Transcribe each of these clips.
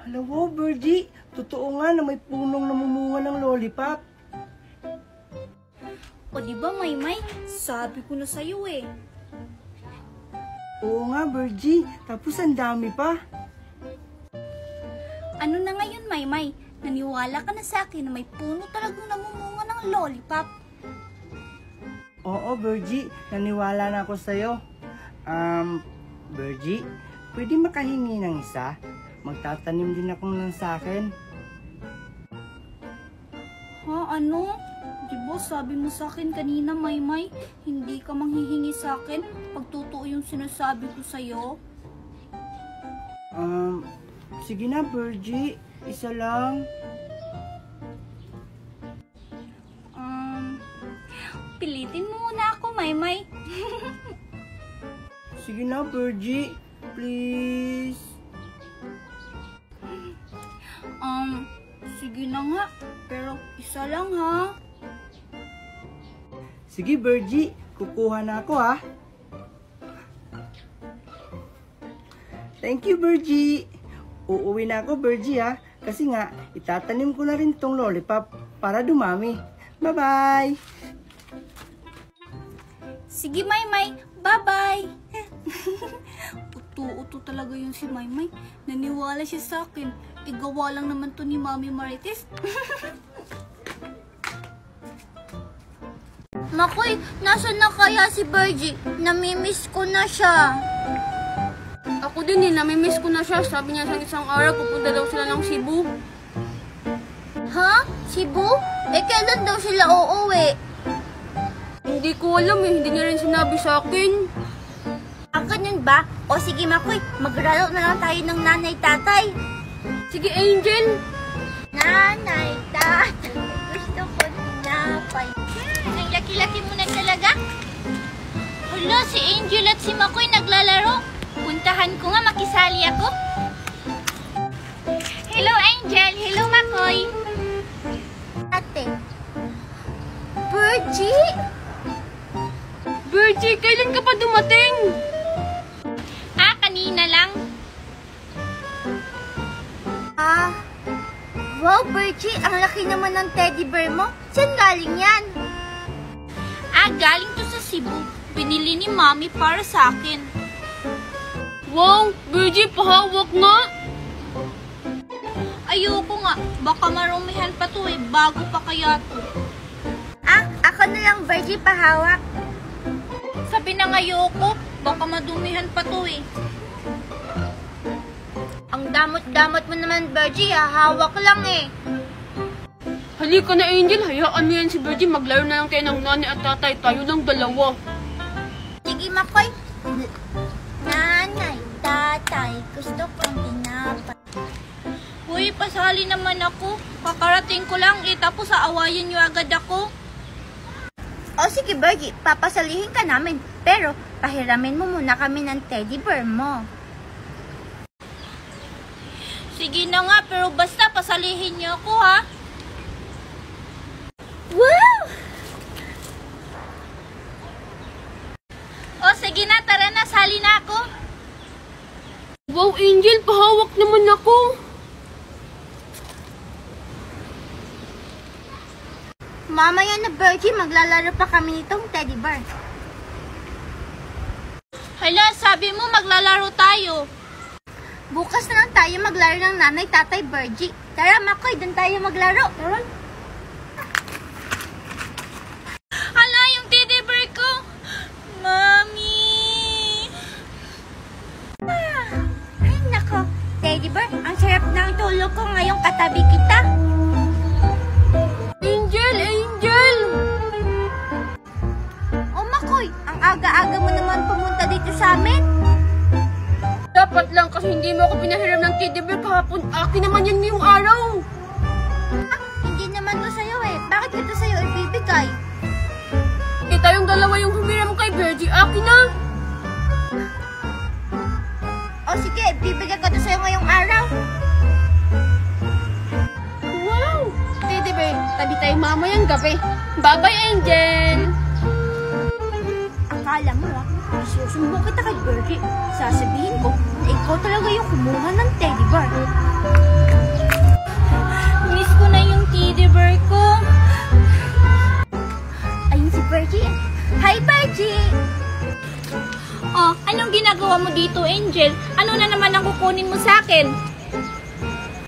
Alam mo, Birdie, totoo nga na may punong namumunga ng lollipop. O diba, Maymay? Sabi ko na sa'yo eh. Oo nga, Birdie, tapos ang dami pa. Ano na ngayon, Maymay? Naniwala ka na sa akin na may puno talagang namumunga ng lollipop. Oo, Birdie, naniwala na ako sa'yo. Birdie, pwede makahingi ng isa? Magtatanim din ako ng sa akin. Ha, ano? Diba sabi mo sa akin kanina, Maymay, hindi ka manghihingi sa akin pag totoo yung sinasabi ko sa'yo? Sige na, Birdie, isa lang. Pilitin mo muna ako, Maymay. Sige na, Birdie, please. Sige na nga, pero isa lang ha. Sige, Birdie, kukuha na ako ha. Thank you, Birdie. Uuwi na ako, Birdie ha. Kasi nga, itatanim ko na rin tong lollipop para dumami. Bye-bye! Sige, Maymay. Bye-bye! Uto-uto talaga yung si Maymay. Naniwala siya sa akin. Igawa lang naman to ni Mami Marites. Makoy, nasa na kaya si Birdie? Namimiss ko na siya. Ako din namimiss ko na siya. Sabi niya sa isang araw, pupunta daw sila ng Cebu. Ha? Cebu? Kailan daw sila uuwi? Hindi ko alam hindi niya rin sinabi sa akin. Akin yun ba? O sige, Makoy, maglaro na lang tayo ng nanay-tatay. Sige, Angel. Nanay-tatay, gusto ko tinapay. Ang laki-laki mo na talaga. Hala, si Angel at si Makoy naglalaro. Puntahan ko nga, makisali ako. Hello, Angel. Hello, Makoy. Ate. Birdie? Birdie, kailan ka pa dumating? Kanina lang. Wow, Birdie, ang laki naman ng teddy bear mo. Saan galing yan? Galing to sa Cebu. Binili ni Mami para sa akin. Wow, Birdie, pahawak nga. Ayoko nga. Baka marumihan pa to bago pa kaya to. Ako na lang, Birdie, pahawak. Sabi na ayoko. Baka madumihan pa to Ang damot-damot mo naman, Birdie, hawak lang Halika na, Angel. Hayaan mo yan si Birdie. Maglaro na lang tayo ng nanay at tatay. Tayo ng dalawa. Sige, Makoy. Nanay, tatay, gusto kong tinapay. Uy, pasali naman ako. Kakarating ko lang tapos aawayin niyo agad ako. O sige, Birdie, papasalihin ka namin. Pero, pahiramin mo muna kami ng teddy bear mo. Sige na nga, pero basta pasalihin niyo ako, ha? Wow! O sige na, tara na, sali na ako. Wow, Angel, pahawak naman ako. Mamaya na, Birdie, maglalaro pa kami nitong teddy bear. Hala, sabi mo maglalaro tayo. Bukas na lang tayo maglaro ng nanay, tatay, Birdie. Tara, Makoy, doon tayo maglaro. Tara. Hala, yung teddy bear ko. Mami. Ay, nako. Teddy bear, ang sarap ng tulog ko ngayong katabi kita. Angel! O Makoy, ang aga-aga mo naman pumunta dito sa amin. Dapat lang kasi hindi mo ako pinahiram ng teddy bear kahapon. Akin naman yan ngayong araw. Hindi naman to sa'yo Bakit ito sa'yo ibibigay? Tayong dalawa yung humiram kay Birdie. Akin na. O sige, bibigyan ko to sa'yo ngayong araw. Wow! Teddy bear, tabi tayo mamayang gabi. Bye-bye, Angel! Akala mo isusumbong kita kay Birdie. Sasabihin ko na ikaw talaga yung kumuha ng teddy bear. Oh, anong ginagawa mo dito, Angel? Ano na naman ang kukunin mo sa akin?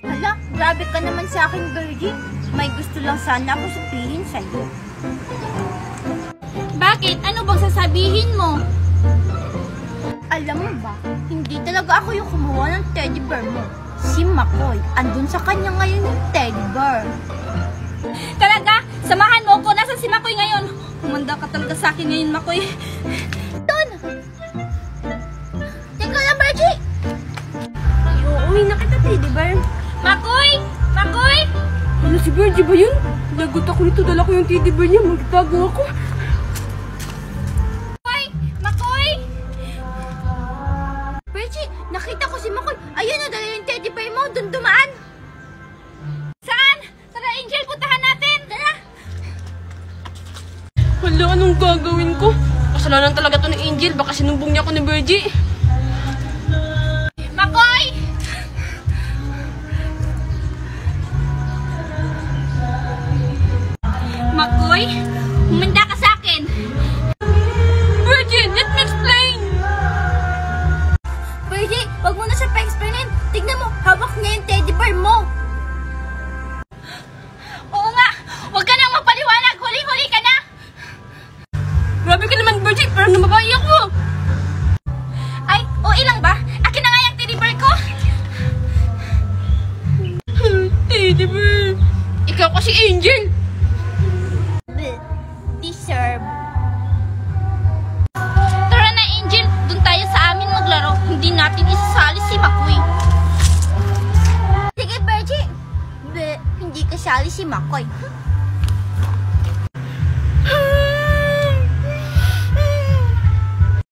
Hala, grabe ka naman sa akin, Virgie. May gusto lang sana ako sabihin sa'yo. Bakit? Ano bang sasabihin mo? Alam mo ba, hindi talaga ako yung kumuha ng teddy bear mo. Si Makoy, andun sa kanya ngayon yung teddy bear. Talaga? Samahan mo ko. Nasaan si Makoy ngayon? Humanda ka talaga sa akin ngayon, Makoy. Doon! Teka lang, Virgie! Uuwi na kita, teddy bear. Makoy! Makoy! Ano si Virgie ba yun? Lagot ako nito, dala ko yung teddy bear niya, magtago ako. Makoy! Makoy! Virgie, nakita ko si Makoy. Ayun na, dala yung teddy bear mo. Doon dumaan. Saan? Tara, Angel, puntahan natin. Tara! Hala, anong gagawin ko? Kasalanan talaga to ni Angel, baka sinumbong niya ako ni Virgie. Makoy! Makoy, humanda ka sa akin. Virgie, let me explain! Virgie, wag mo na siya pa-explainin. Tignan mo, hawak niya yung teddy bear mo. Oo nga, wag ka nang magpaliwanag. Huli-huli ka na. Grabe ka naman, Virgie, parang namabayi ako. Ay, o ilang ba? Akin na nga yung teddy bear ko. Teddy bear. Ikaw kasi Angel. Deserve. Tara na, Angel. Doon tayo sa amin maglaro. Hindi natin isasali si Makoy. Sige, Virgie. Hindi kasali si Makoy.